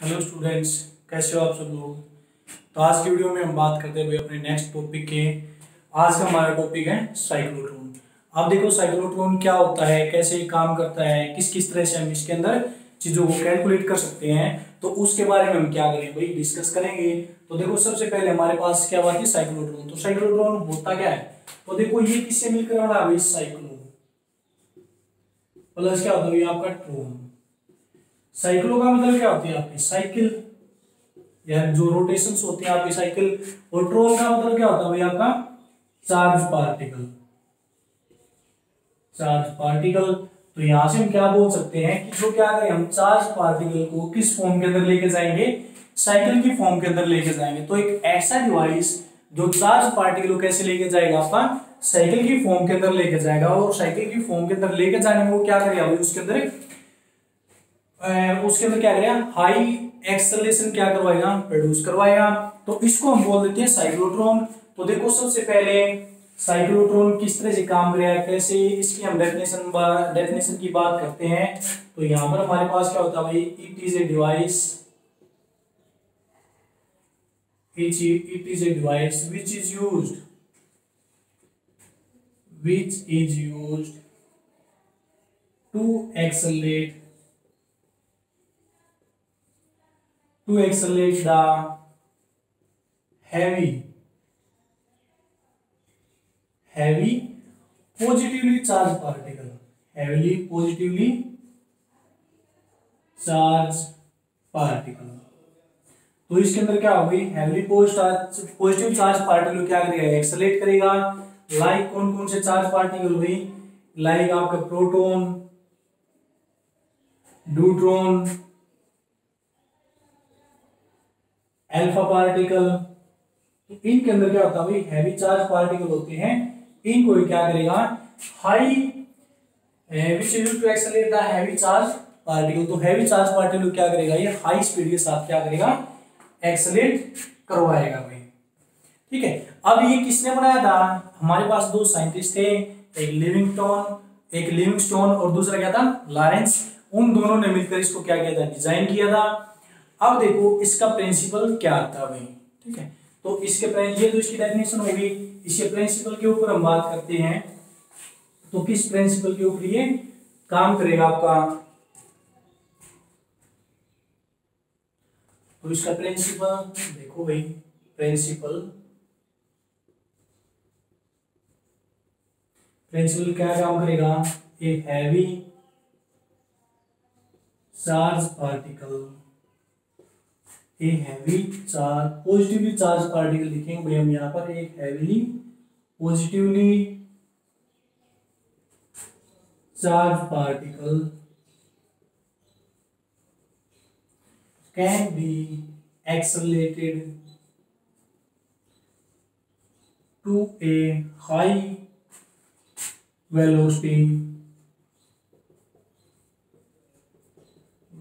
Hello students, कैसे हो आप सब लोग। तो आज की वीडियो में हम बात करते हुए अपने नेक्स्ट टॉपिक के। आज का हमारा टॉपिक है साइक्लोट्रॉन। अब देखो साइक्लोट्रॉन क्या होता है, कैसे ये काम करता है, किस किस तरह से हम इसके अंदर चीज़ों को कैलकुलेट कर सकते हैं, तो उसके बारे में हम क्या करेंगे भाई, डिस्कस करेंगे। तो देखो सबसे पहले हमारे पास क्या बात है, साइक्लोट्रॉन। तो साइक्लोट्रॉन होता क्या है, तो देखो ये किससे मिलकर बना है भाई, साइक्लो प्लस क्या होता है भाई आपका ट्रोन। साइक्लो का मतलब क्या होती है आपकी साइकिल, या जो रोटेशंस होती है आपकी साइकिल। और ट्रोन का मतलब क्या होता है भाई आपका चार्ज पार्टिकल। चार्ज पार्टिकल, तो यहां से हम क्या बोल सकते हैं कि जो क्या करें, हम चार्ज पार्टिकल को किस फॉर्म के अंदर लेके जाएंगे, साइकिल की फॉर्म के अंदर लेके जाएंगे। तो एक ऐसा डिवाइस जो चार्ज पार्टिकल को कैसे लेके जाएगा, आपका साइकिल की फॉर्म के अंदर लेके जाएगा। और साइकिल की फॉर्म के अंदर लेके जाने में वो क्या करेगा भाई, उसके अंदर क्या करेगा, हाई एक्सेलरेशन क्या करवाएगा, प्रोड्यूस करवाएगा। तो इसको हम बोल देते हैं साइक्लोट्रॉन। तो देखो सबसे पहले साइक्लोट्रॉन किस तरह से काम करेगा, कैसे इसकी हम डेफिनेशन की बात करते हैं। तो यहां पर हमारे पास क्या होता है भाई, it is a device, it is a device which is used to accelerate the heavy positively charged particle, heavily positively charged particle। तो इसके अंदर क्या होगी, हेवली पॉजिटिव चार्ज पार्टिकल क्या करेगा, एक्सेलरेट करेगा। लाइक कौन कौन से चार्ज पार्टिकल हुई, लाइक आपका प्रोटॉन, न्यूट्रॉन, अल्फा पार्टिकल। तो इनके अंदर क्या होता है भाई, हैवी चार्ज पार्टिकल होते हैं। इनको क्या करेगा, high which used to accelerate the heavy charge particle. तो हैवी चार्ज पार्टिकल क्या करेगा, ये हाई स्पीड के साथ क्या करेगा, एक्सेलरेट करवाएगा भाई। ठीक है, अब ये किसने बनाया था, हमारे पास दो साइंटिस्ट थे, एक लिविंगस्टोन और दूसरा क्या था, लॉरेंस। उन दोनों ने मिलकर इसको क्या किया था, डिजाइन किया था। अब देखो इसका प्रिंसिपल क्या आता है भाई। ठीक है, तो ये तो इसकी डेफिनेशन होगी। इसके प्रिंसिपल के ऊपर हम बात करते हैं। तो किस प्रिंसिपल के ऊपर ये काम करेगा आपका, तो इसका प्रिंसिपल देखो भाई, प्रिंसिपल क्या काम करेगा, a heavy charge particle, positively charge particle लिखेंगे भाई हम यहां पर, एक heavily positively charge particle can be accelerated to a high velocity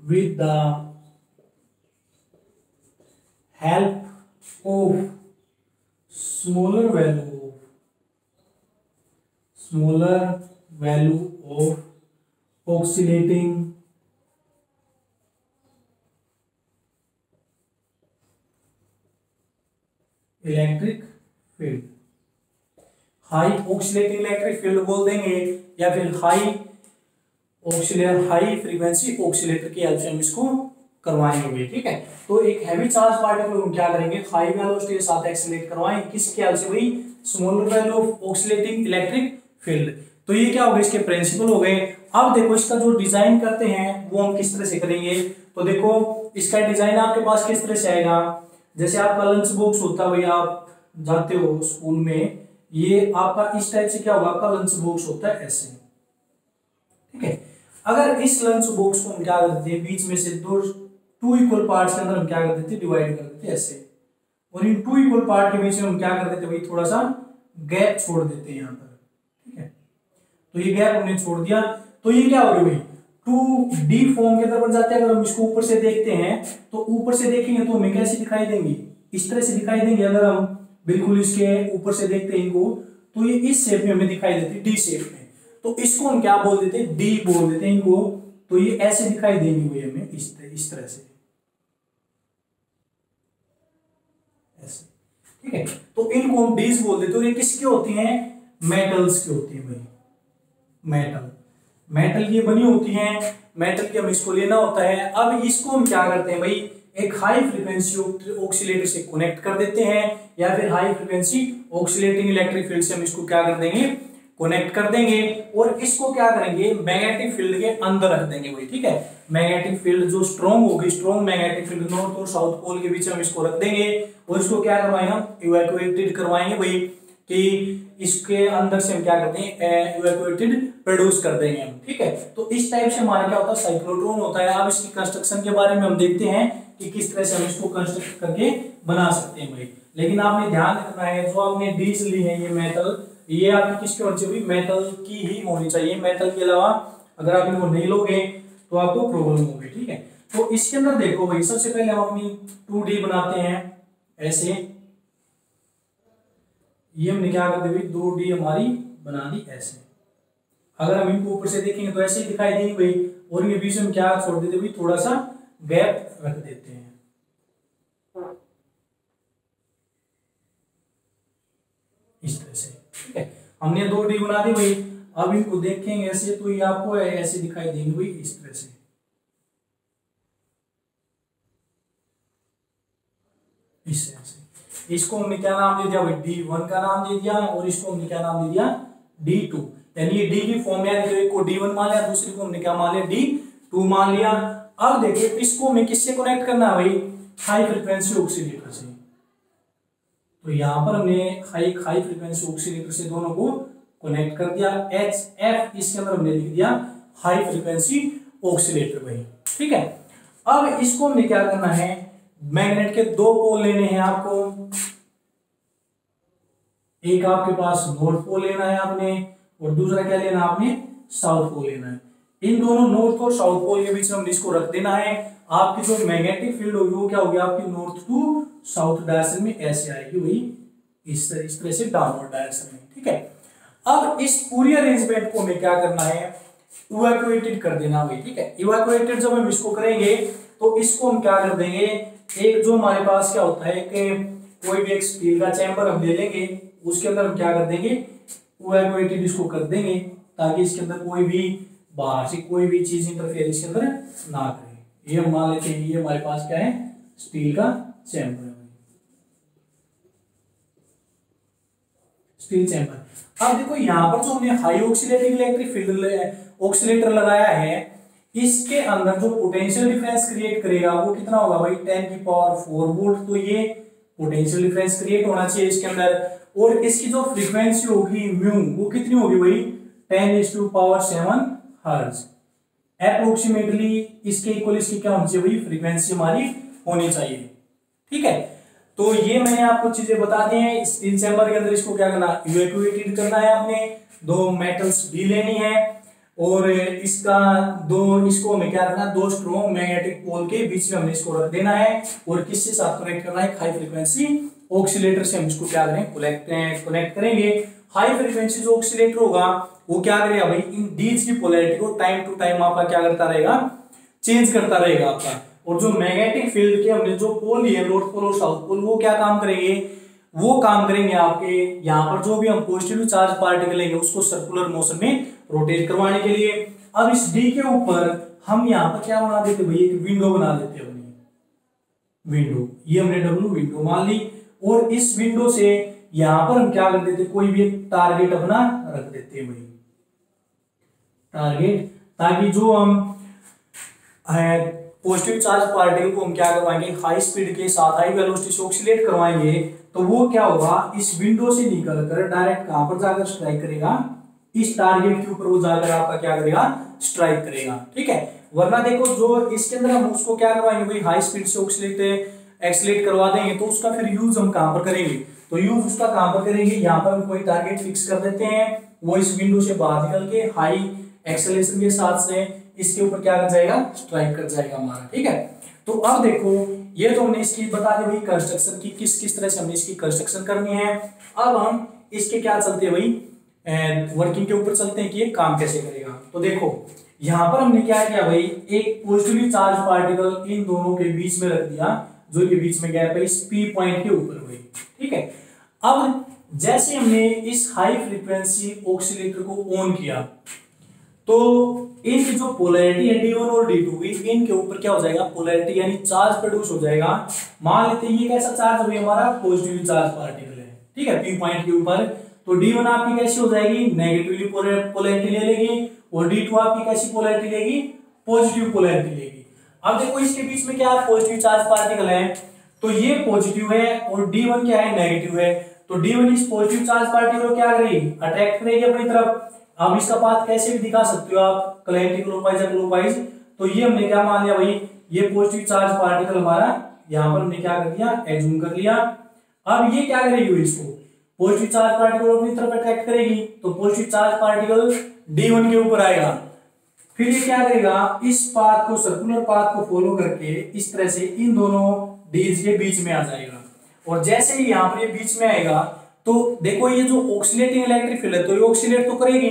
with the help of smaller value of oscillating electric field. High oscillating electric field बोल देंगे, या फिर हाई फ्रीक्वेंसी ऑक्सीलेटर की हेल्प से हम इसको करवाएंगे। ठीक है, तो एक हैवी चार्ज पार्टिकल हम क्या करेंगे, हाई वेलोसिटी के साथ एक्सीलरेट करवाएंगे, किसकी हेल्प से भाई, smaller value of oscillating electric field. तो ये क्या हो गए, इसके प्रिंसिपल हो गए। अब देखो इसका जो डिजाइन करते हैं वो हम किस तरह से करेंगे। तो देखो इसका डिजाइन आपके पास किस तरह से आएगा, जैसे आपका लंच बॉक्स होता है भाई, आप जाते हो स्कूल में, ये आपका इस टाइप से क्या होगा, आपका लंच बॉक्स होता है ऐसे। ठीक है, अगर इस लंच बॉक्स को हम क्या कर देते हैं, बीच में से टू इक्वल पार्ट्स के अंदर हम क्या कर देते हैं, डिवाइड कर देते हैं ऐसे। और इन टू इक्वल पार्ट के बीच में हम क्या कर देते हैं भाई, थोड़ा सा गैप छोड़ देते हैं यहाँ पर। ठीक है, तो ये गैप हमने छोड़ दिया, तो ये क्या हो गया भाई, 2D फॉर्म के अंदर बन जाते हैं। अगर हम इसको ऊपर से देखते हैं, तो ऊपर से देखेंगे तो हमें कैसे दिखाई देंगी, इस तरह से दिखाई देंगे। अगर हम बिल्कुल इसके ऊपर से देखते हैं इनको, तो ये इस शेप में हमें दिखाई देती है, डी शेप में। तो इसको हम क्या बोल देते हैं, डी बोल देते हैं इनको। तो ये ऐसे दिखाई देंगे भाई हमें इस तरह से। ऐसे, ठीक है। तो इनको हम डीज बोल देते हैं। ये किसकी होती हैं? मेटल्स की होती है भाई, मेटल, मेटल की बनी होती है, मेटल की हम इसको लेना होता है। अब इसको हम क्या करते हैं भाई, एक हाई फ्रीक्वेंसी ऑक्सीलेटर से कनेक्ट कर देते हैं, या फिर high frequency oscillating electric field से हम इसको क्या कर देंगे, कनेक्ट कर देंगे, और इसको क्या करेंगे, मैग्नेटिक फील्ड के अंदर रख देंगे भाई, ठीक है। मैग्नेटिक फील्ड जो स्ट्रॉन्ग होगी, स्ट्रॉन्ग मैग्नेटिक फील्ड नॉर्थ और साउथ पोल के बीच में हम इसको रख देंगे, और इसको क्या करवाएंगे, हम इवैक्यूएटेड करवाएंगे भाई, कि इसके अंदर से हम क्या करते हैं, इवैक्यूएटेड प्रोड्यूस कर देंगे हम, ठीक है। तो इस टाइप से हमारा क्या होता है, साइक्लोट्रॉन होता है। अब इसकी कंस्ट्रक्शन के बारे में हम देखते हैं कि किस तरह से हम इसको कंस्ट्रक्ट करके बना सकते हैं भाई। लेकिन आपने ध्यान रखना है, जो आपने डीज ली है ये मेटल, ये आपकी किसकी होनी चाहिए, मेटल की ही होनी चाहिए। मेटल के अलावा अगर आप इनको नहीं लोगे तो आपको प्रॉब्लम होगी, ठीक है। तो इसके अंदर देखो भाई, सबसे पहले हम अपनी 2D बनाते हैं ऐसे, ये हमने क्या कर दी भाई, 2D हमारी बना दी ऐसे। अगर हम इनको ऊपर से देखेंगे तो ऐसे ही दिखाई देंगे भाई, और ये बीच में क्या छोड़ देते भाई, थोड़ा सा गैप रख देते हैं, इस तरह से, ठीक है। हमने 2D बना दी भाई। अब इनको देखेंगे ऐसे तो ये आपको ऐसे दिखाई देंगे भाई, इस तरह से, इस तरह से। इसको हमने क्या नाम दे दिया भाई, D1 का नाम दे दिया, और इसको हमने क्या नाम दे दिया, D2। यानी ये D की फॉर्म में तो एक को D1 मान लिया, दूसरे को हमने क्या मान लिया, D2 मान लिया। अब देखिए इसको हमें किससे कनेक्ट करना है भाई, हाई फ्रीक्वेंसी ऑक्सीलेटर से। तो यहां पर हमने हाई फ्रीक्वेंसी ऑक्सीलेटर से दोनों को कनेक्ट कर दिया, HF इसके अंदर हमने लिख दिया हाई फ्रीक्वेंसी ऑक्सीलेटर भाई, ठीक है। अब इसको हमने क्या करना है, मैग्नेट के 2 पोल लेने हैं आपको, एक आपके पास नॉर्थ पोल लेना है आपने, और दूसरा क्या लेना है आपने, साउथ पोल लेना है। इन दोनों नॉर्थ और साउथ पोल के बीच में हमने इसको रख देना है। आपकी जो मैग्नेटिक फील्ड होगी वो क्या होगी, आपकी नॉर्थ टू साउथ डायरेक्शन में ऐसे आएगी भाई, इस तरह से डाउनवर्ड डायरेक्शन में, ठीक है। अब इस पूरी अरेंजमेंट को हमें क्या करना है, इवैक्यूएटेड कर देना भाई, ठीक है। इवैक्यूएटेड जब हम इसको करेंगे तो इसको हम क्या कर देंगे, एक जो हमारे पास क्या होता है कि कोई भी एक स्टील का चैम्बर हम ले लेंगे, उसके अंदर हम क्या कर देंगे, इवैक्यूएटेड इसको कर देंगे, ताकि इसके अंदर कोई भी बाहर से कोई भी चीज इंटरफेयर इसके अंदर ना करे। ये हम मान लेते हैं, ये हमारे पास क्या है, स्टील का चैम्बर है, स्टील चैम्बर। अब देखो यहाँ पर जो हमने high oscillating electric field oscillator लगाया है, इसके अंदर जो पोटेंशियल डिफरेंस क्रिएट करेगा वो कितना होगा भाई, 10⁴ वोल्ट। तो ये पोटेंशियल डिफरेंस क्रिएट होना चाहिए इसके अंदर, और इसकी जो फ्रीक्वेंसी होगी म्यू, वो कितनी होगी भाई, 10⁻⁷ हर्ट्ज। अप्रोक्सीमेटली इसके इक्वल इसकी क्या होनी चाहिए भाई, फ्रीक्वेंसी हमारी होनी चाहिए, ठीक है। तो ये मैंने आपको चीजें बता दी हैं। स्टील चैम्बर के अंदर इसको क्या करना, इवैक्यूएटेड करना है आपने, 2 मेटल्स भी लेनी है, और इसको हमें क्या करना है, 2 स्ट्रॉन्ग मैग्नेटिक पोल के बीच में हमने इसको रख देना है, और किससे साथ कनेक्ट करना है, हाई फ्रीक्वेंसी ऑक्सीलेटर से हम इसको क्या करें, कनेक्ट करेंगे। हाई फ्रीक्वेंसी जो ऑक्सीलेटर होगा वो क्या करेगा भाई, इन डीज की पोलैरिटी को टाइम टू टाइम आपका क्या करता रहेगा, चेंज करता रहेगा आपका। और जो मैग्नेटिक फील्ड के हमने जो पोल लिए, नॉर्थ पोल और साउथ पोल, वो क्या काम करेंगे, वो काम करेंगे आपके यहाँ पर जो भी हम पॉजिटिव चार्ज पार्टिकल लेंगे उसको सर्कुलर मोशन में रोटेट करवाने के लिए। अब इस डी के ऊपर हम यहाँ पर क्या बना देते भाई, एक विंडो बना देते हैं अपनी, विंडो, ये हमने डब्ल्यू विंडो मान ली, और इस विंडो से यहां पर हम क्या कर देते, कोई भी एक टारगेट अपना रख देते हैं भाई, टारगेट, ताकि जो हम पॉजिटिव चार्ज पार्टिकल को हम क्या करवाएंगे, हाई स्पीड के साथ हाई वेलोसिटी से ऑक्सीलेट करवाएंगे, तो वो क्या होगा, इस विंडो से निकलकर डायरेक्ट कहां पर जाकर स्ट्राइक करेगा, इस टारगेट के ऊपर वो जाकर आपका क्या करेगा, स्ट्राइक करेगा, ठीक है। वरना देखो जो इसके अंदर हम उसको क्या करवाएंगे भाई, हाई स्पीड से ऑक्सीलेट एक्सीलेट करवा देंगे, तो उसका फिर यूज हम कहां पर करेंगे, तो यूज उसका कहां पर करेंगे, यहाँ पर हम कोई टारगेट फिक्स कर देते हैं, वो इस विंडो से बाहर निकल के हाई एक्सेलरेशन के साथ से इसके ऊपर क्या कर जाएगा, स्ट्राइक कर जाएगा हमारा, ठीक है। तो अब देखो ये तो हमने इसकी बता दी भाई कंस्ट्रक्शन की, किस तरह से हमने इसकी कंस्ट्रक्शन करनी है। अब हम इसके क्या चलते हैं भाई, वर्किंग के ऊपर चलते हैं कि ये काम कैसे करेगा। तो देखो यहाँ पर हमने क्या किया भाई, एक पॉजिटिवली चार्ज पार्टिकल इन दोनों के बीच में रख दिया, जो ये बीच में गैप है इस पी पॉइंट के ऊपर हुई। ठीक है, अब जैसे हमने इस हाई फ्रीक्वेंसी ऑक्सीलेटर को ऑन किया तो इनकी जो पोलैरिटी है D1 और D2 की, इनके ऊपर क्या हो जाएगा, पोलैरिटी यानी चार्ज प्रोड्यूस हो जाएगा। मान लेते हैं ये कैसा चार्ज है हमारा, पॉजिटिव चार्ज पार्टिकल है। ठीक है, पी पॉइंट के ऊपर, तो D1 आपकी कैसी हो जाएगी, नेगेटिवली पोलैरिटी ले लेगी, और D2 आपकी कैसी पोलैरिटी लेगी, पॉजिटिव पोलैरिटी लेगी। अब देखो इसके बीच में क्या पॉजिटिव चार्ज पार्टिकल है, तो ये पॉजिटिव है और D1 क्या है, नेगेटिव है। तो D1 इस पॉजिटिव चार्ज पार्टिकल को क्या करेगी, अट्रैक्ट करेगी अपनी तरफ। अब इसका पाथ कैसे भी दिखा सकते हो आप, क्लॉकवाइज या क्लॉकवाइज। तो ये हमने क्या मान लिया भाई, ये पॉजिटिव चार्ज पार्टिकल हमारा यहाँ पर हमने क्या कर दिया, एज्यूम कर लिया। अब ये क्या करेगी, इसको पॉजिटिव चार्ज पार्टिकल अपनी तरफ अट्रैक्ट करेगी, तो पॉजिटिव चार्ज पार्टिकल D1 के ऊपर आएगा। फिर ये क्या करेगा, इस पाथ को, सर्कुलर पाथ को फॉलो करके इस तरह से इन दोनों डीज के बीच में आ जाएगा। और जैसे ही यहाँ पर ये बीच में आएगा तो देखो ये जो ऑक्सीलेटिंग इलेक्ट्रिक फील्ड है, तो ये ऑक्सीलेट तो करेगी,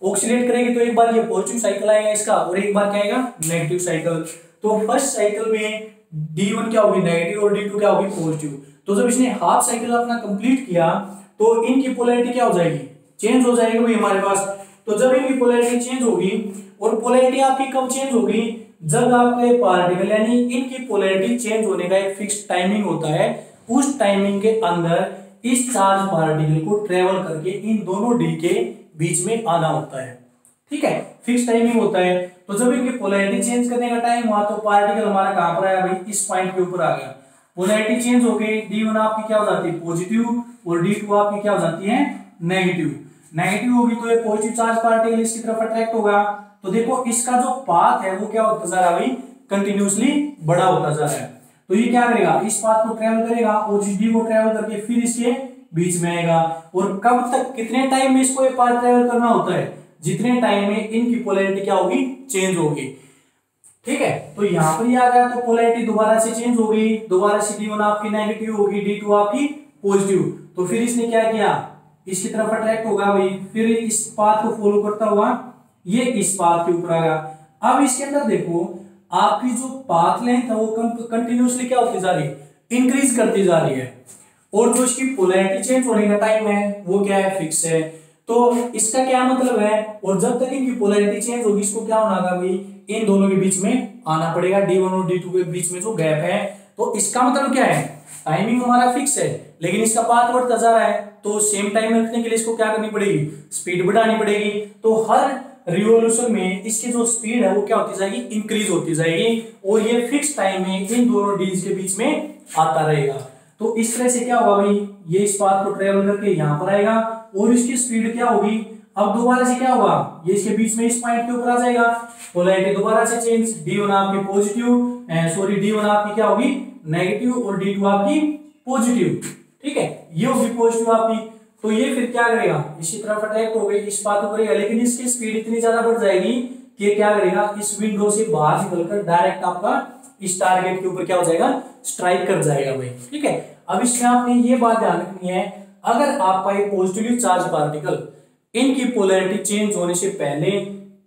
ऑक्सीलेट करेगी तो एक बार ये पॉजिटिव साइकिल आएगा इसका, और एक बार क्या आएगा, नेगेटिव साइकिल। तो फर्स्ट साइकिल में D1 क्या होगी, नेगेटिव, और D2 क्या होगी, पॉजिटिव। तो जब इसने हाफ साइकिल अपना कंप्लीट किया तो इनकी पोलैरिटी क्या हो जाएगी, चेंज हो जाएगी भाई हमारे पास। तो जब इनकी पोलैरिटी चेंज होगी, और पोलैरिटी आपकी कब चेंज होगी, जब आपके पार्टिकल यानी इनकी पोलैरिटी चेंज होने का एक फिक्स टाइमिंग होता है, उस टाइमिंग के अंदर इस चार्ज पार्टिकल को ट्रेवल करके इन दोनों डी के बीच में आना होता है। ठीक है, फिक्स टाइमिंग होता है। तो जब इनकी पोलैरिटी चेंज करने का टाइम हुआ तो पार्टिकल हमारा कहां पर आया भाई, इस पॉइंट के ऊपर आ गया। पोलैरिटी चेंज हो गई, D1 आपकी क्या हो जाती है, पॉजिटिव, और D2 आपकी क्या हो जाती है, नेगेटिव। नेगेटिव होगी तो ये पॉजिटिव चार्ज पार्टिकल इसकी तरफ अट्रैक्ट होगा। तो देखो इसका जो पाथ है वो क्या होता जा रहा है भाई, कंटिन्यूअसली बड़ा होता जा रहा है। तो ये क्या करेगा, इस पाथ को ट्रेवल करेगा और इस डी को ट्रेवल करके फिर इसके बीच में आएगा। और कब तक, कितने टाइम में इसको ये पाथ ट्रेवल करना होता है, जितने टाइम में इनकी पोलैरिटी क्या होगी, चेंज होगी। ठीक है, तो यहां पर ये आ गया, तो पोलैरिटी दोबारा से चेंज होगी, दोबारा से D1 आपकी नेगेटिव होगी, D2 आपकी पॉजिटिव। तो फिर इसने क्या किया, इसकी तरफ अट्रैक्ट होगा भाई, फिर इस पाथ को फॉलो करता हुआ ये इस पाथ के ऊपर आ गया। अब इसके अंदर देखो आपकी जो पाथ लेंथ है वो कंटिन्यूअसली क्या होती जा रही है, इंक्रीज करती जा रही है, और जो इसकी पोलैरिटी चेंज होने का टाइम है वो क्या है, फिक्स है। तो इसका क्या मतलब है, और जब तक इनकी पोलैरिटी चेंज होगी इसको क्या होना होगा भाई, इन दोनों के बीच में आना पड़ेगा, D1 और D2 के बीच में जो गैप है। तो इसका मतलब क्या है, टाइमिंग हमारा फिक्स है लेकिन इसका पाथ बढ़ता जा रहा है, तो सेम टाइम में रखने के लिए इसको क्या करनी पड़ेगी, स्पीड बढ़ानी पड़ेगी। तो हर रिवॉल्यूशन में इसकी जो स्पीड है वो क्या होती जाएगी, इंक्रीज होती जाएगी, और ये फिक्स टाइम में इन दोनों डीज के बीच में आता रहेगा। तो इस तरह से क्या होगा भाई, ये इस पाथ को ट्रेवल करके यहाँ पर आएगा और इसकी स्पीड क्या होगी, अब दोबारा से क्या होगा, ये इसके बीच में इस पॉइंट के ऊपर आ जाएगा, पोलैरिटी दोबारा से चेंज, D1 आपकी पॉजिटिव, D1 आपकी क्या होगी, नेगेटिव, और D2 आपकी पॉजिटिव। ठीक है, ये होगी पॉजिटिव आपकी। तो ये फिर क्या करेगा, इसी तरफ अट्रैक्ट हो गई, इस पाथ को करेगा, लेकिन इसकी स्पीड इतनी ज्यादा बढ़ जाएगी कि ये क्या करेगा, इस विंडो से बाहर निकलकर डायरेक्ट आपका इस टारगेट के ऊपर क्या हो जाएगा, स्ट्राइक कर जाएगा भाई। ठीक है, अब इसमें आपने ये बात ध्यान रखनी है, अगर आपका एक पॉजिटिवली चार्ज पार्टिकल इनकी पोलैरिटी चेंज होने से पहले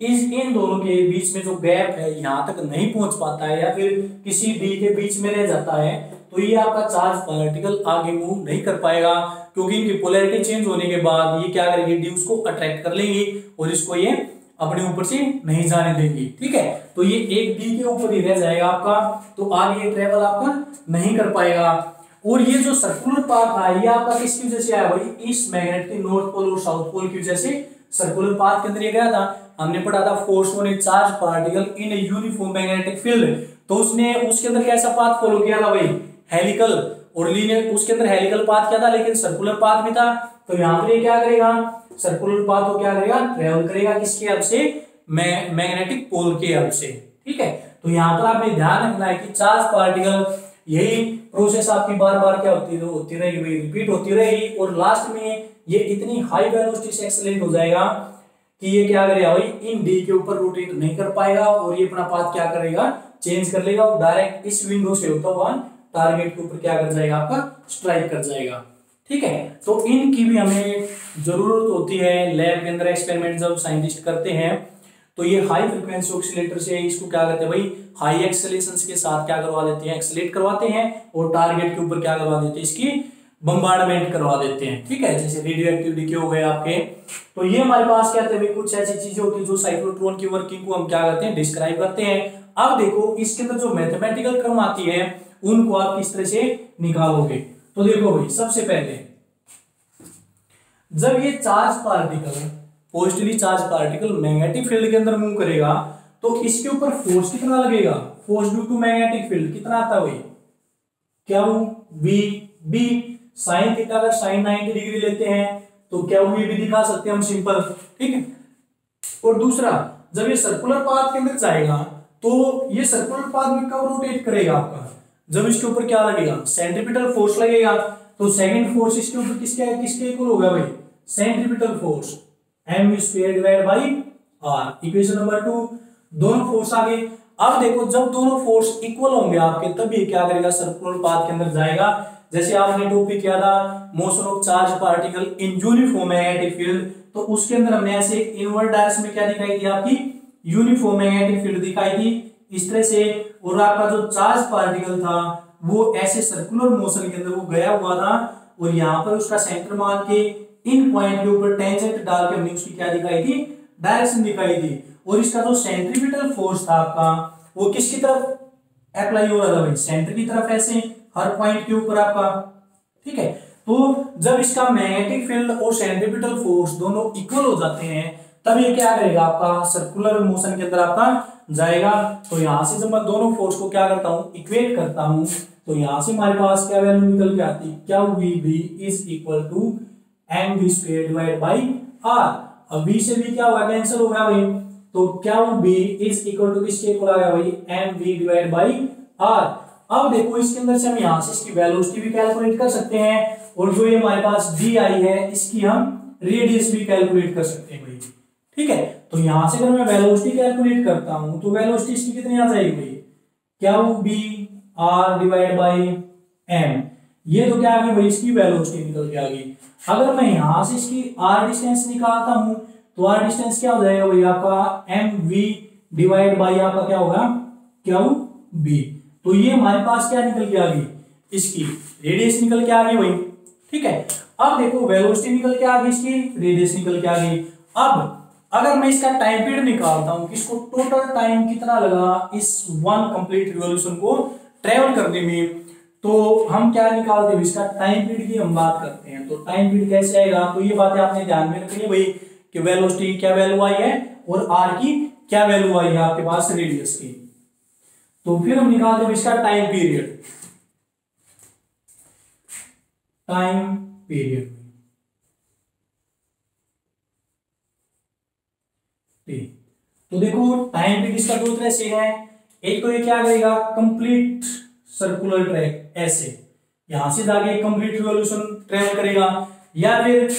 इन दोनों के बीच में जो गैप है यहाँ तक नहीं पहुंच पाता है, या फिर किसी डी के बीच में रह जाता है, तो ये आपका चार्ज पार्टिकल आगे मूव नहीं कर पाएगा, क्योंकि इनकी पोलैरिटी चेंज होने के बाद ये क्या करेगी, डी उसको अट्रैक्ट कर लेंगी और इसको ये अपने ऊपर से नहीं जाने देंगी। ठीक है, तो ये एक डी के ऊपर ही रह जाएगा आपका, तो आगे ट्रेवल आपका नहीं कर पाएगा। और ये जो सर्कुलर पाथ है ये आपका किसकी वजह से आया भाई, इस मैग्नेट के नॉर्थ पोल और साउथ पोल की वजह से सर्कुलर पाथ के अंदर ये गया था। हमने पढ़ा था force on A charge particle in a uniform magnetic field, तो उसने उसके अंदर कैसा पाथ फॉलो किया था भाई, हेलिकल और लीनियर, उसके अंदर हेलिकल पाथ क्या था लेकिन सर्कुलर पाथ भी था। तो यहाँ पर ये क्या करेगा, सर्कुलर पाथ को क्या करेगा, ट्रेवल करेगा किसके हेल्प से, मैग्नेटिक पोल के हेल्प से। ठीक है, तो यहाँ पर आपने ध्यान रखना है कि चार्ज पार्टिकल यही प्रोसेस आपकी बार बार क्या होती रहेगी, रिपीट होती रहेगी, और लास्ट में ये इतनी हाई वेलोसिटी से एक्सेलरेट हो जाएगा कि ये क्या करेगा भाई, इन डी के ऊपर रोटेट नहीं कर पाएगा, और ये अपना पाथ क्या करेगा, चेंज कर लेगा, और डायरेक्ट इस विंडो से होता हुआ टारगेट के ऊपर क्या कर जाएगा, आपका स्ट्राइक कर जाएगा। ठीक है, तो इनकी भी हमें जरूरत होती है लैब के अंदर, एक्सपेरिमेंट जब साइंटिस्ट करते हैं तो ये हाई फ्रिक्वेंसी ऑक्सीलेटर से इसको क्या कहते हैं भाई, हाई एक्सेलेरेशन के साथ क्या करवा देते हैं, एक्सेलेरेट करवाते हैं और टारगेट के ऊपर क्या करवा देते हैं, इसकी बम्बार्डमेंट करवा देते हैं। ठीक है, जैसे रेडियो एक्टिविटी के हो गए आपके। तो ये हमारे पास क्या कहते हैं, कुछ ऐसी चीजें होती है जो साइक्लोट्रॉन की वर्किंग को हम क्या करते हैं, डिस्क्राइब करते हैं। अब देखो इसके अंदर जो मैथमेटिकल क्रम आती है उनको आप किस तरह से निकालोगे। तो देखो भाई, सबसे पहले जब ये charge particle, positively charge particle magnetic field के अंदर मूव करेगा तो इसके ऊपर फोर्स कितना लगेगा, force due to magnetic field कितना आता है भाई, क्या वो वी बी साइन थीटा, अगर साइन 90 डिग्री लेते हैं तो क्या वो भी दिखा सकते हैं हम सिंपल। ठीक है, और दूसरा जब ये सर्कुलर पाथ के अंदर जाएगा तो ये सर्कुलर पाथ में कब रोटेट करेगा आपका, जब इसके ऊपर क्या लगेगा, सेंट्रीपिटल फोर्स लगेगा। तो सेकंड फोर्स इसके ऊपर किसके इक्वल होगा भाई, centripetal force mv² divide by r। Equation number 2, दोनों फोर्स आ गए। अब देखो जब दोनों फोर्स इक्वल होंगे आपके तब ये क्या करेगा, सर्कुलर पाथ के अंदर जाएगा। जैसे आपने टॉपिक किया था motion of charge particle in uniform magnetic field, तो उसके अंदर हमने ऐसे इनवर्ट डायरेक्शन में क्या दिखाई थी, आपकी यूनिफॉर्म मैग्नेटिक फील्ड दिखाई थी इस तरह से। और आपका जो चार्ज पार्टिकल था वो ऐसे सर्कुलर मोशन के अंदर वो गया हुआ था और यहाँ पर उसका सेंटर मान के इन पॉइंट के ऊपर टेंजेंट डाल के हमने उसकी क्या दिखाई थी, डायरेक्शन दिखाई थी। और इसका जो सेंट्रीपिटल फोर्स था आपका वो किसकी तरफ अप्लाई हो रहा था भाई, सेंटर की तरफ, ऐसे हर पॉइंट के ऊपर आपका। ठीक है, तो जब इसका मैग्नेटिक फील्ड और सेंट्रीपिटल फोर्स दोनों इक्वल हो जाते हैं तब ये क्या करेगा, आपका सर्कुलर मोशन के अंदर आपका जाएगा। तो यहां से जब मैं दोनों फोर्स को क्या करता हूं, इक्वेट करता हूं, तो यहां से हमारे पास क्या वैल्यू निकल के आती है, क्या V is equal to mv² divide by r। अब v से v क्या होगा, कैंसिल हो गया भाई, तो क्या v इज इक्वल टू किसके इक्वल आ गया भाई, mv डिवाइड बाई r। अब देखो इसके अंदर से हम यहां से इसकी वेलोसिटी भी कैलकुलेट कर सकते हैं और जो ये हमारे पास di है इसकी हम रेडियस भी कैलकुलेट कर सकते हैं भाई। ठीक है, तो यहां से अगर मैं वेलोसिटी कैलकुलेट करता हूं तो वेलोसिटी इसकी कितनी आ जाएगी भाई, क्या वो b r divide by m। ये तो क्या आ गई भाई, इसकी वेलोसिटी निकल के आ गई। अगर मैं यहां से इसकी r डिस्टेंस निकालता हूं तो r डिस्टेंस क्या हो जाएगा भाई, आपका mv डिवाइड बाई आपका क्या होगा, क्या वो b। तो ये हमारे पास क्या निकल के आ गई, इसकी रेडियस निकल के आ गई भाई। ठीक है, अब देखो वेलोसिटी निकल के आ गई, इसकी रेडियस निकल के आ गई। अब अगर मैं इसका टाइम पीरियड निकालता हूं कि इसको टोटल टाइम कितना लगा इस वन कंप्लीट रिवॉल्यूशन को ट्रेवल करने में, तो हम क्या निकालते हैं, इसका टाइम पीरियड की हम बात करते हैं। तो टाइम पीरियड कैसे आएगा, तो ये बातें आपने ध्यान में रखनी है भाई कि वेलोसिटी क्या वैल्यू आई है और आर की क्या वैल्यू आई है आपके पास रेडियस की। तो फिर हम निकालते हैं इसका टाइम पीरियड, टाइम पीरियड। तो देखो टाइम पीरियड इसका दो तरह से है, एक तो ये क्या करेगा, कंप्लीट सर्कुलर ट्रैक, ऐसे यहां से जाके कंप्लीट रिवॉल्यूशन ट्रेवल करेगा, या फिर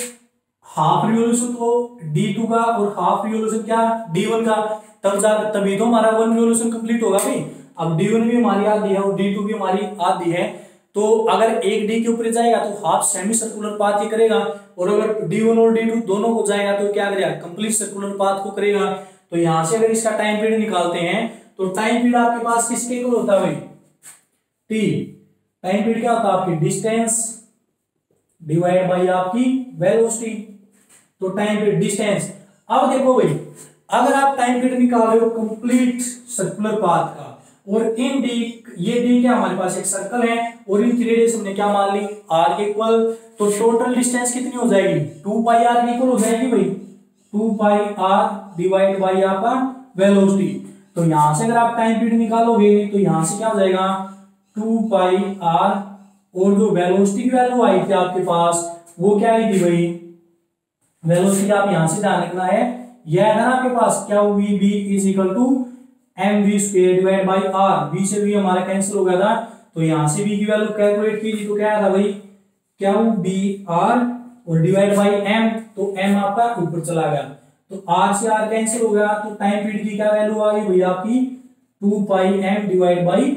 हाफ रिवॉल्यूशन तो d2 का और हाफ रिवॉल्यूशन क्या d1 का, तब जाकर तभी तो हमारा वन रिवॉल्यूशन कंप्लीट होगा भाई। अब d1 भी हमारी आधी है और d2 भी हमारी आधी है, तो अगर एक d के ऊपर जाएगा तो हाफ सेमी सर्कुलर पाथ ही करेगा, और अगर d1 और d2 दोनों को जाएगा तो क्या करेगा, कंप्लीट सर्कुलर पाथ को करेगा। तो यहां से अगर इसका टाइम पीरियड निकालते हैं तो टाइम पीरियड आपके पास किसके इक्वल होता है भाई, t। टाइम पीरियड क्या होता है, आपकी डिस्टेंस डिवाइड बाई आपकी वेलोसिटी। तो टाइम पीरियड डिस्टेंस। अब देखो भाई, अगर आप टाइम पीरियड निकाल रहे हो कंप्लीट सर्कुलर पाथ का, और इन डी, ये डी क्या हमारे पास एक सर्कल है और इनकी रेडियस हमने क्या मान ली, आर के इक्वल, तो टोटल डिस्टेंस कितनी हो जाएगी, 2 पाई आर के इक्वल हो जाएगी भाई, 2 पाई आर डिवाइड बाई आपका वेलोसिटी। तो यहां से अगर आप टाइम पीरियड निकालोगे तो यहां से क्या हो जाएगा, 2 पाई आर, और जो वेलोसिटी की वैल्यू आई थी आपके पास वो क्या आई थी भाई, वेलोसिटी आप यहां से ध्यान रखना है, यह है ना आपके पास, क्या V B is equal to mv² divide by r। v से v हमारा कैंसिल हो गया था, तो यहां से v की वैल्यू कैलकुलेट कीजिए तो क्या आया था भाई, क्या b r और डिवाइड बाई m, तो m आपका ऊपर चला गया, तो r से r कैंसिल हो गया, तो टाइम पीरियड की क्या वैल्यू आ गई भाई आपकी 2 पाई m डिवाइड बाई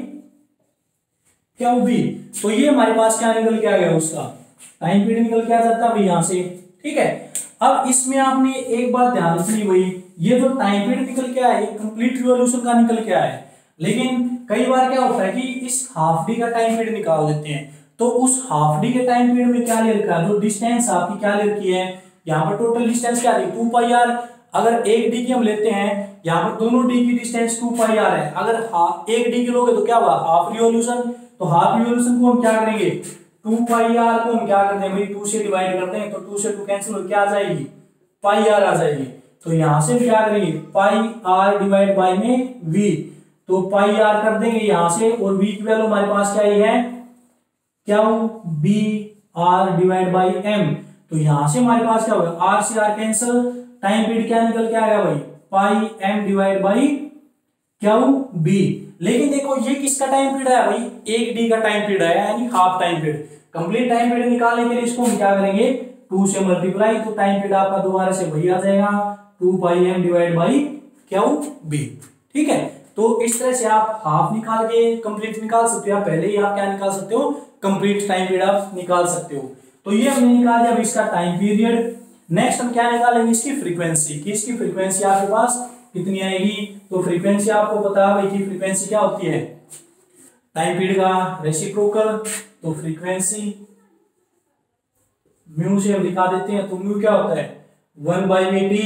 क्या v। तो ये हमारे पास क्या निकल के आ गया, उसका टाइम पीरियड निकल के आ जाता है भाई यहां से। ठीक है, अब इसमें आपने एक बात ध्यान रखनी भाई, ये जो टाइम पीरियड निकल के आया ये कंप्लीट रिवॉल्यूशन का निकल के आया है, लेकिन कई बार क्या होता है कि इस हाफ डी का टाइम पीरियड निकाल देते हैं, तो उस हाफ डी के टाइम पीरियड में क्या ले रखा है, जो डिस्टेंस आपकी क्या ले रखी है, यहाँ पर टोटल डिस्टेंस क्या है 2 पाई आर। अगर एक डी की हम लेते हैं, यहाँ पर दोनों डी की डिस्टेंस 2 पाई आर है, अगर एक डी की लोगे तो क्या हुआ हाफ रिवॉल्यूशन, तो हाफ रिवॉल्यूशन को हम क्या करेंगे 2 पाई आर को हम क्या करते हैं भाई 2 से डिवाइड करते हैं, तो 2 से 2 कैंसिल हो क्या आ जाएगी पाई आर आ जाएगी, तो यहां से क्या करेंगे पाई आर डिवाइड बाई में वी, तो पाई आर कर देंगे यहां से, और वी की वैल्यू हमारे पास क्या ही है क्या B R divide by M, तो यहां से हमारे पास क्या होगा आर से आर कैंसिल, टाइम पीरियड क्या निकल के आएगा भाई पाई एम डिवाइड बाई क्या बी। लेकिन देखो ये किसका टाइम पीरियड है भाई, एक डी का टाइम पीरियड है, यानी half time period. Complete time period निकालने के लिए इसको हम क्या करेंगे 2 से मल्टीप्लाई, तो टाइम पीरियड आपका दोबारा से वही आ जाएगा 2 पाई एम डिवाइड बाई क्या बी। ठीक है, तो इस तरह से आप हाफ निकाल के कंप्लीट निकाल सकते हो, या पहले ही आप क्या निकाल सकते हो कंप्लीट टाइम पीरियड आप निकाल सकते हो। तो ये हमने निकाल दिया अब इसका टाइम पीरियड। नेक्स्ट हम क्या निकालेंगे इसकी फ्रीक्वेंसी, कि इसकी फ्रीक्वेंसी आपके पास कितनी आएगी, तो फ्रीक्वेंसी आपको पता है कि फ्रीक्वेंसी क्या होती है टाइम पीरियड का रेसिप्रोकल, तो फ्रीक्वेंसी म्यू से हम दिखा देते हैं, तो म्यू क्या होता है 1 बाई में टी,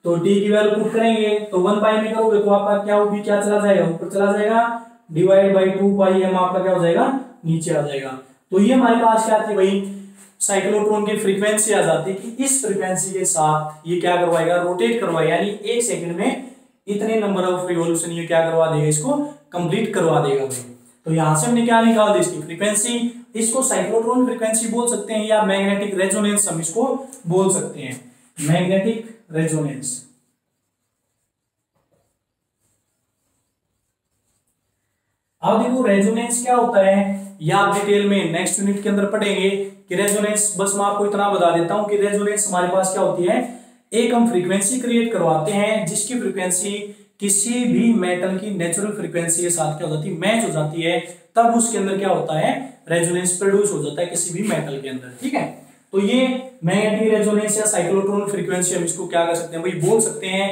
तो टी की वैल्यू पुट करेंगे तो 1 बाई में करोगे तो आपका क्या होगी क्या चला जाएगा ऊपर चला जाएगा, डिवाइड बाई 2 पाई एम आपका क्या हो जाएगा नीचे आ जाएगा। तो ये हमारे पास क्या थी भाई साइक्लोट्रॉन की फ्रीक्वेंसी आ जाती है कि इस फ्रीक्वेंसी के साथ ये क्या करवाएगा रोटेट करवाएगा, यानी 1 सेकंड में इतने नंबर ऑफ रिवॉल्यूशन ये क्या करवा देगा इसको कंप्लीट करवा देगा। तो यहां से हमने क्या निकाल दी इसकी फ्रीक्वेंसी, इसको साइक्लोट्रॉन फ्रीक्वेंसी बोल सकते हैं या मैग्नेटिक रेजोनेंस हम इसको बोल सकते हैं, मैग्नेटिक रेजोनेंस। अब देखो रेजोनेंस क्या होता है या आप डिटेल में नेक्स्ट यूनिट के अंदर पढ़ेंगे कि रेजोनेंस, बस मैं आपको इतना बता देता हूं कि रेजोनेंस हमारे पास क्या होती है, एक हम फ्रीक्वेंसी क्रिएट करवाते हैं जिसकी फ्रीक्वेंसी किसी भी मेटल की नेचुरल फ्रीक्वेंसी के साथ क्या हो जाती है मैच हो जाती है, तब उसके अंदर क्या होता है रेजोनेंस प्रोड्यूस हो जाता है किसी भी मेटल के अंदर। ठीक है, तो ये मैग्नेटिक रेजोनेंस या साइक्लोट्रॉन फ्रीक्वेंसी हम इसको क्या कर सकते हैं भाई बोल सकते हैं।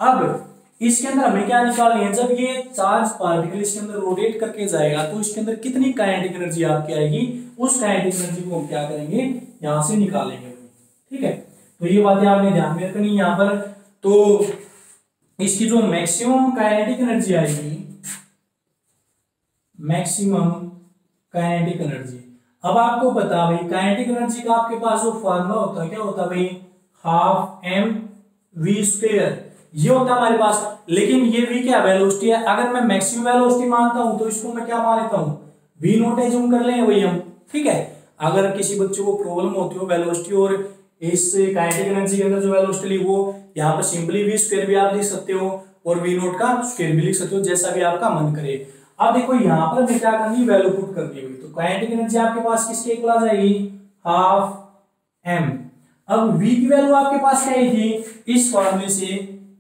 अब इसके अंदर हमें क्या निकालनी है, जब ये चार्ज पार्टिकल इसके अंदर रोटेट करके जाएगा तो इसके अंदर कितनी काइनेटिक एनर्जी आपकी आएगी, उस काइनेटिक एनर्जी को हम क्या करेंगे यहां से निकालेंगे। ठीक है, तो ये बातें आपने ध्यान में रखनी यहाँ पर। तो इसकी जो मैक्सिमम काइनेटिक एनर्जी आएगी, मैक्सिमम काइनेटिक एनर्जी, अब आपको पता भाई काइनेटिक एनर्जी का आपके पास जो फॉर्मूला होता है क्या होता है भाई हाफ एम वी स्क्वायर, ये होता है हमारे पास। लेकिन ये v क्या वेलोसिटी है, अगर मैं मैक्सिमम वेलोसिटी मानता हूं तो इसको मैं क्या मान लेता हूं v नोट एज्यूम कर लें वही हम। ठीक है, अगर किसी बच्चे को प्रॉब्लम होती हो वेलोसिटी और इस काइनेटिक एनर्जी के अंदर जो वेलोसिटी ली वो यहाँ पर सिंपली v स्क्वायर भी आप लिख सकते हो और v नोट का स्क्वायर भी लिख सकते हो, जैसा भी आपका मन करे। अब देखो यहाँ पर हमें क्या करनी वैल्यू पुट करनी हुई, तो काइनेटिक एनर्जी आपके पास किसके इक्वल आ जाएगी हाफ एम। अब v की वैल्यू आपके पास क्या आई थी, इस फॉर्मूले से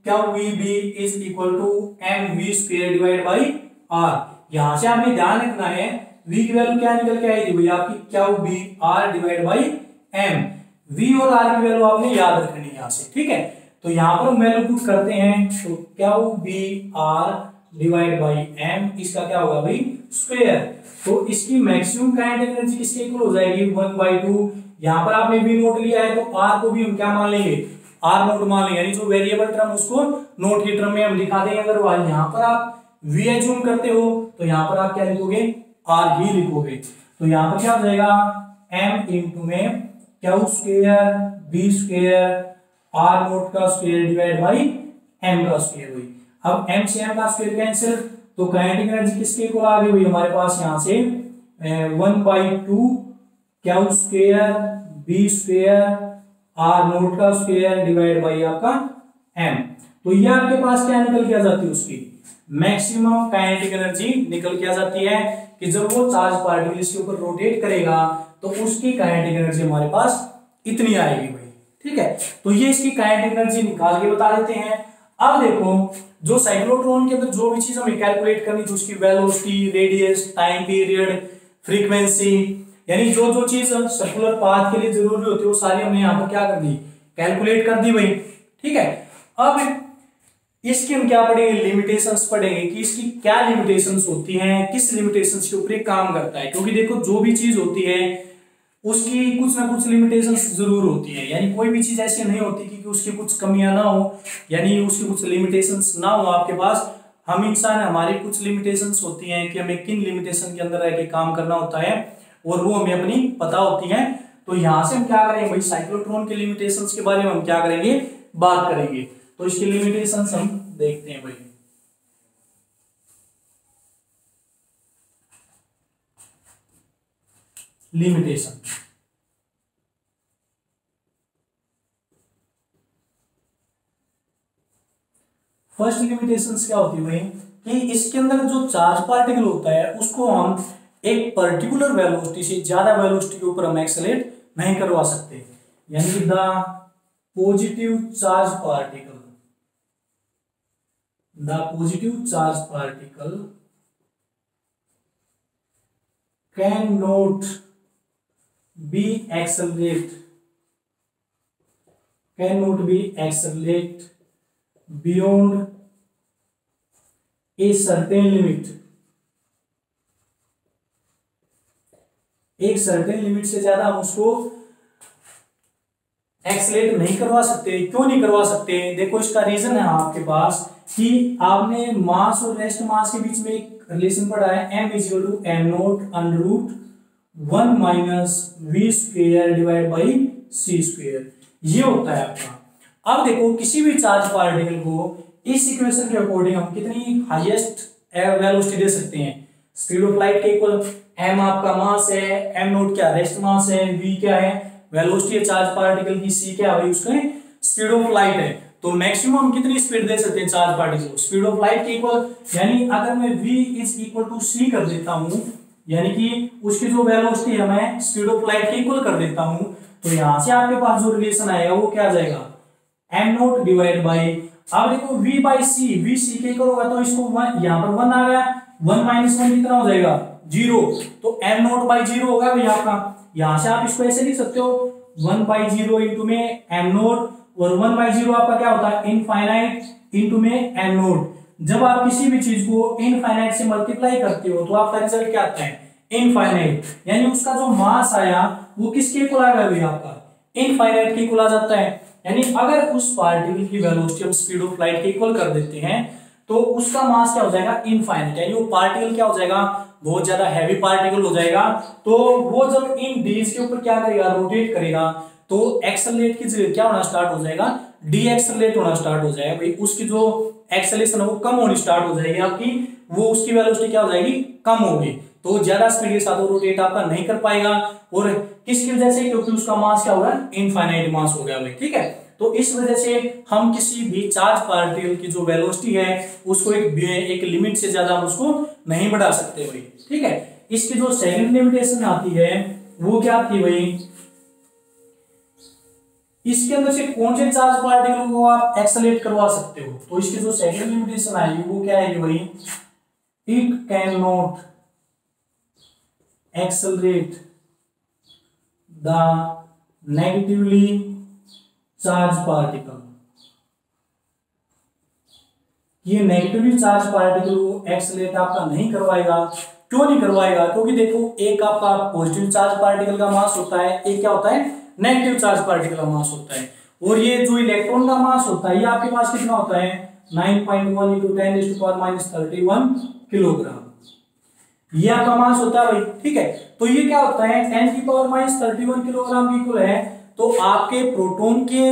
क्या VB is equal to M V square divide by R. यहां से आपने ध्यान रखना है v की वैल्यू क्या निकल के आई थी भाई आपकी क्या B R divide by M, v और r की वैल्यू आपने याद रखनी है यहां से। ठीक है, तो यहां पर हम वैल्यू पुट करते हैं तो क्या B R divide by M, इसका क्या होगा भाई स्क्वायर, तो इसकी मैक्सिमम काइनेटिक एनर्जी किसके इक्वल हो जाएगी 1/2। यहां पर आपने v नोट लिया है तो r को भी हम क्या मान लेंगे आर नोट मान लेंगे, यानी जो वेरिएबल टर्म उसको नोट की टर्म में हम दिखा देंगे। अगर यहाँ पर आप v एज्यूम करते हो तो यहाँ पर आप क्या लिखोगे आर ही लिखोगे, तो यहाँ पर क्या हो जाएगा m इंटू में क्या square B square R naught का स्क्वायर डिवाइड बाई m का स्क्वायर हुई। अब m से m का स्क्वायर कैंसिल, तो काइनेटिक एनर्जी किसके इक्वल आ गई हुई हमारे पास यहाँ से 1/2 क्या square B square R naught का स्क्वायर डिवाइड बाई आपका m। तो ये आपके पास क्या निकल के आ जाती है उसकी मैक्सिमम काइनेटिक एनर्जी निकल के आ जाती है कि जब वो चार्ज पार्टिकल इसके ऊपर रोटेट करेगा तो उसकी काइनेटिक एनर्जी हमारे पास इतनी आएगी भाई। ठीक है, तो ये इसकी काइनेटिक एनर्जी निकाल के बता देते हैं। अब देखो जो साइक्लोट्रॉन के अंदर जो भी चीज हमें कैलकुलेट करनी थी उसकी velocity, radius, time period, frequency, यानी जो जो चीज सर्कुलर पाथ के लिए जरूरी होती है वो सारी हमने यहाँ पर क्या कर दी कैलकुलेट कर दी भाई, ठीक है। अब इसकी हम क्या पढ़ेंगे, लिमिटेशंस पढ़ेंगे कि इसकी क्या लिमिटेशंस होती हैं, किस लिमिटेशंस के ऊपर ये काम करता है। क्योंकि देखो जो भी चीज होती है उसकी कुछ ना कुछ लिमिटेशंस जरूर होती है, यानी कोई भी चीज ऐसी नहीं होती कि उसकी कुछ कमियां ना हो, यानी उसकी कुछ लिमिटेशंस ना हो आपके पास। हम इंसान, हमारी कुछ लिमिटेशंस होती हैं कि हमें किन लिमिटेशन के अंदर रह के काम करना होता है और वो हमें अपनी पता होती है। तो यहां से हम क्या करेंगे भाई, साइक्लोट्रॉन के लिमिटेशंस के बारे में हम क्या करेंगे, बात करेंगे। तो इसकी लिमिटेशंस हम देखते हैं भाई। लिमिटेशन, फर्स्ट लिमिटेशंस क्या होती है भाई कि इसके अंदर जो चार्ज पार्टिकल होता है उसको हम एक पर्टिकुलर वेलोसिटी से ज्यादा वेलोसिटी के ऊपर हम एक्सेलरेट नहीं करवा सकते, यानी कि the positive charge particle, the positive charge particle can not be accelerate, can not be accelerate beyond a certain limit, एक सर्टेन लिमिट से ज्यादा हम उसको एक्सेलरेट नहीं करवा सकते। क्यों नहीं करवा सकते, देखो इसका रीजन है आपके पास कि आपने मास और रेस्ट मास के बीच में एक रिलेशन पढ़ा है, m is equal to M naught under root 1 minus V square divide by C square, ये होता है आपका। अब देखो किसी भी चार्ज पार्टिकल को इस इक्वेशन के अकॉर्डिंग हम कितनी हाईएस्ट वेलोसिटी दे सकते हैं, स्पीड ऑफ लाइट के इक्वल, m आपका मास है, m नोट क्या रेस्ट मास है, v क्या है वेलोसिटी है चार्ज पार्टिकल की, c क्या है उसका स्पीड ऑफ लाइट है। तो मैक्सिमम कितनी स्पीड दे सकते हैं चार्ज पार्टिकल को, स्पीड ऑफ लाइट के इक्वल। यानी अगर मैं v is equal to c कर देता हूं, यानी कि उसकी जो वेलोसिटी है मैं स्पीड ऑफ लाइट के इक्वल कर देता हूं, तो यहां से आपके पास जो रिलेशन आएगा वो क्या आ जाएगा, m नोट डिवाइड बाई, अब देखो v by c, v c के इक्वल होगा तो इसको यहां पर 1 आ गया, 1 माइनस 1 कितना हो जाएगा 0, तो m नोट बाई 0 होगा भाई आपका। यहां से आप इसको ऐसे लिख सकते हो 1 बाई 0 इंटू में m नोट, और 1 बाई 0 आपका क्या होता है इनफाइनाइट इंटू में m नोट। जब आप किसी भी चीज को इनफाइनाइट से मल्टीप्लाई करते हो तो आपका रिजल्ट क्या आता है इनफाइनाइट, यानी उसका जो मास आया वो किसके इक्वल आएगा भाई आपका इनफाइनाइट के इक्वल आ जाता है। यानी अगर उस पार्टिकल की वेलोसिटी हम स्पीड ऑफ लाइट के इक्वल कर देते हैं तो उसका मास क्या हो जाएगा इनफाइनाइट, यानी वो पार्टिकल क्या हो जाएगा बहुत ज्यादा हैवी पार्टिकल हो जाएगा। तो वो जब इन डीज के ऊपर क्या करेगा रोटेट करेगा तो एक्सेलरेट की जगह क्या होना स्टार्ट हो जाएगा डी एक्सेलरेट होना स्टार्ट हो जाएगा भाई, उसकी जो एक्सेलरेशन है वो कम होनी स्टार्ट हो जाएगी आपकी, वो उसकी वेलोसिटी क्या हो जाएगी कम होगी, तो ज्यादा स्पीड के साथ वो रोटेट आपका नहीं कर पाएगा। और किसकी वजह से, क्योंकि उसका मास क्या होगा इनफाइनाइट मास हो गया भाई, ठीक है। तो इस वजह से हम किसी भी चार्ज पार्टिकल की जो वेलोसिटी है उसको एक लिमिट से ज्यादा हम उसको नहीं बढ़ा सकते भाई, ठीक है। इसकी जो सेकंड लिमिटेशन आती है वो क्या आती है भाई, इसके अंदर से कौन से चार्ज पार्टिकल को आप एक्सेलरेट करवा सकते हो, तो इसकी जो सेकंड लिमिटेशन आएगी वो क्या आएगी भाई, it can not accelerate the negatively charge particle, ये नेगेटिवली चार्ज पार्टिकल को एक्सेलरेट आपका नहीं करवाएगा। क्यों नहीं करवाएगा, क्योंकि देखो एक आपका पॉजिटिव चार्ज पार्टिकल का मास होता है, एक क्या होता है नेगेटिव चार्ज पार्टिकल का मास होता है, और ये जो इलेक्ट्रॉन का मास होता है ये आपके पास कितना होता है 9.1 × 10⁻⁻31 किलोग्राम, ये आपका मास होता है भाई, ठीक है। तो ये क्या होता है 10⁻31 किलोग्राम की इक्वल है, तो आपके प्रोटॉन के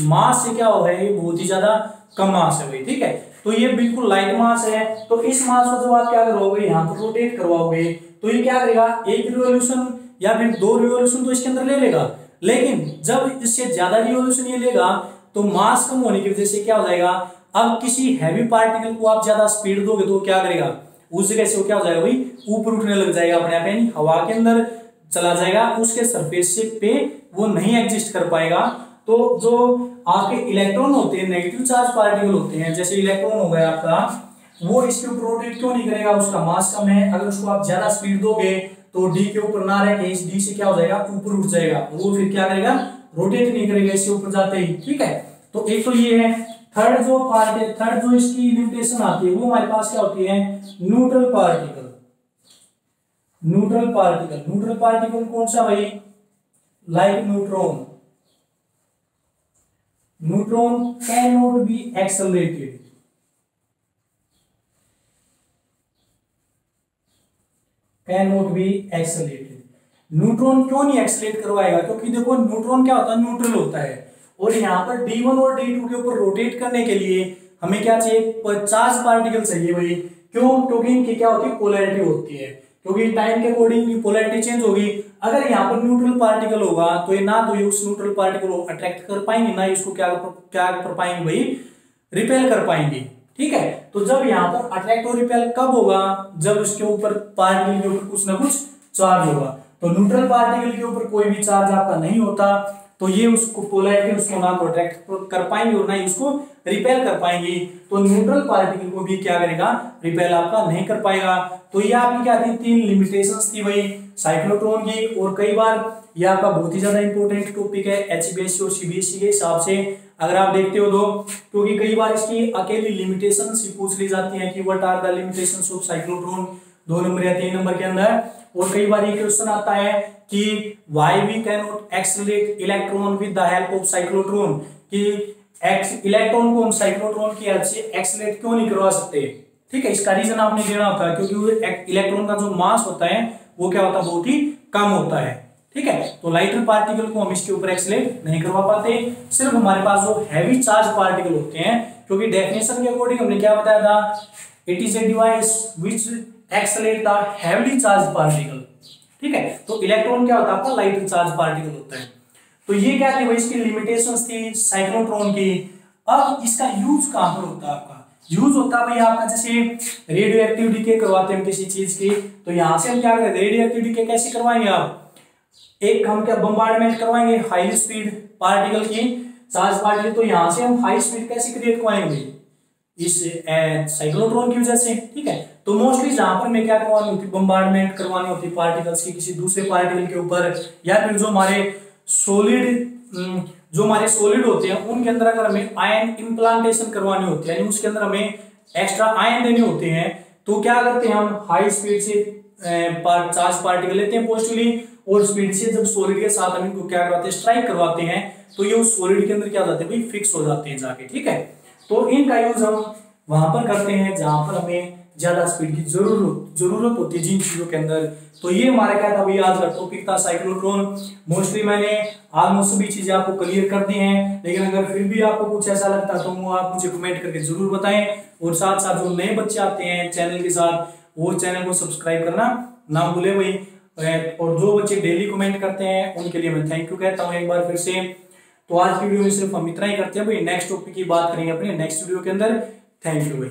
मास से क्या हो है ये बहुत ही ज्यादा कम मास है भाई, ठीक है। तो ये बिल्कुल लाइट मास है, तो इस मास को जब आप क्या करोगे यहाँ पर रोटेट करवाओगे तो ये क्या करेगा एक रिवॉल्यूशन या फिर 2 रिवॉल्यूशन तो इसके अंदर ले लेगा, लेकिन जब इससे ज्यादा रिवॉल्यूशन ये लेगा तो मास कम होने की वजह से क्या हो जाएगा, अब किसी हैवी पार्टिकल को आप ज्यादा स्पीड दोगे तो क्या करेगा उस जगह से वो क्या हो जाएगा भाई ऊपर उठने लग जाएगा अपने आप, यानी हवा के अंदर चला जाएगा, उसके सरफेस से पे वो नहीं एग्जिस्ट कर पाएगा। तो जो आपके इलेक्ट्रॉन होते हैं नेगेटिव चार्ज पार्टिकल होते हैं, जैसे इलेक्ट्रॉन हो गया आपका, वो इसके ऊपर रोटेट क्यों नहीं करेगा, उसका मास कम है, अगर उसको आप ज्यादा स्पीड दोगे तो डी के ऊपर ना रह के इस डी से क्या हो जाएगा ऊपर उठ जाएगा, वो फिर क्या करेगा रोटेट नहीं करेगा इसके ऊपर जाते ही, ठीक है। तो एक तो ये है। थर्ड जो इसकी लिमिटेशन आती है वो हमारे पास क्या होती है, न्यूट्रल पार्टिकल। न्यूट्रल पार्टिकल कौन सा भाई, like neutron can not be accelerated, neutron क्यों नहीं एक्सेलरेट करवाएगा, क्योंकि देखो न्यूट्रॉन क्या होता है, न्यूट्रल होता है, और यहाँ पर D1 और D2 के ऊपर रोटेट करने के लिए हमें क्या चाहिए, 50 पार्टिकल चाहिए भाई। क्यों, क्योंकि इनकी क्या होती है, पोलैरिटी होती है, क्योंकि टाइम के अकॉर्डिंग पोलैरिटी चेंज होगी। अगर यहाँ पर न्यूट्रल पार्टिकल होगा तो ये ना तो ये उस न्यूट्रल पार्टिकल को अट्रैक्ट कर पाएंगे, ना इसको क्या कर पाएंगे भाई, रिपेल कर पाएंगे, ठीक है। तो जब यहाँ पर अट्रैक्ट और रिपेल कब होगा, जब उसके ऊपर पार्टिकल के ऊपर कुछ ना कुछ चार्ज होगा। तो न्यूट्रल पार्टिकल के ऊपर कोई भी चार्ज आपका नहीं होता, तो ये उसको पोलैरिटी उसको ना तो अट्रैक्ट कर पाएंगे और ना ही उसको रिपेल कर पाएंगे। तो न्यूट्रल पार्टिकल को भी क्या करेगा, रिपेल आपका नहीं कर पाएगा। तो ये आपकी क्या थी, 3 लिमिटेशंस थी भाई साइक्लोट्रॉन की। और कई बार ये आपका बहुत ही ज्यादा इंपॉर्टेंट टॉपिक है HBSC और CBSE के हिसाब से, अगर आप देखते हो तो, क्योंकि कई बार इसकी अकेली लिमिटेशंस पूछ ली जाती है कि what are the limitations of cyclotron, 2 number या 3 नंबर के अंदर। और कई बार ये क्वेश्चन आता है कि why we can not accelerate electron with the help of cyclotron, कि इलेक्ट्रॉन को हम साइक्लोट्रॉन की हेल्प से एक्सेलरेट क्यों नहीं करवा सकते, ठीक है। इसका रीजन आपने देना होता है, क्योंकि इलेक्ट्रॉन का जो मास होता है वो क्या होता है, बहुत ही कम होता है, ठीक है। तो लाइटर पार्टिकल को हम इसके ऊपर एक्सेलरेट नहीं करवा पाते। सिर्फ हमारे पास जो हैवी चार्ज पार्टिकल होते हैं, क्योंकि डेफिनेशन के अकॉर्डिंग हमने क्या बताया था, it is a device which accelerate the heavily charge particle, ठीक है। तो इलेक्ट्रॉन क्या होता है आपका, लाइटर चार्ज पार्टिकल होता है। तो ये क्या थी भाई, इसकी लिमिटेशंस थी साइक्लोट्रॉन की। अब इसका यूज कहां पर होता है, आपका यूज होता है भाई आपका, जैसे रेडियो एक्टिव डीके करवाते हैं किसी चीज की, तो यहां से हम क्या करें, रेडियो एक्टिव डीके कैसे करवाएंगे आप, एक हम क्या बम्बार्डमेंट करवाएंगे हाई स्पीड पार्टिकल की, चार्ज पार्टिकल। तो यहां से हम हाई स्पीड कैसे क्रिएट करवाएंगे, इस साइक्लोट्रॉन की वजह से, ठीक है। तो मोस्टली जहां पर मैं क्या करवानी होती, बम्बार्डमेंट करवानी होती पार्टिकल्स की किसी दूसरे पार्टिकल के ऊपर, या फिर जो हमारे सॉलिड होते हैं उनके अंदर अगर हमें आयन इम्प्लांटेशन करवानी होती है, यानी उसके अंदर हमें एक्स्ट्रा आयन देने होते हैं, तो क्या करते हैं हम हाई स्पीड से चार्ज पार्टिकल लेते हैं पॉजिटिवली, और स्पीड से जब सॉलिड के साथ हम इनको क्या करवाते हैं, स्ट्राइक करवाते हैं, तो ये उस सॉलिड के अंदर क्या हो जाते हैं भाई, फिक्स हो जाते हैं जाके, ठीक है। तो इनका यूज हम वहां पर करते हैं जहां पर हमें ज्यादा स्पीड की जरूरत होती है जिन चीजों के अंदर। तो ये हमारा क्या था भाई, आज का टॉपिक था साइक्लोट्रॉन। मोस्टली मैंने ऑलमोस्ट सभी चीजें आपको क्लियर कर दी हैं, लेकिन अगर फिर भी आपको कुछ ऐसा लगता तो वो आप मुझे कमेंट करके जरूर बताएं। और साथ साथ जो नए बच्चे आते हैं चैनल के साथ, वो चैनल को सब्सक्राइब करना ना भूले भाई। और जो बच्चे डेली कमेंट करते हैं उनके लिए मैं थैंक यू कहता हूँ एक बार फिर से। तो आज की वीडियो में सिर्फ हम इतना ही करते हैं भाई, नेक्स्ट टॉपिक की बात करेंगे अपने नेक्स्ट वीडियो के अंदर। थैंक यू भाई।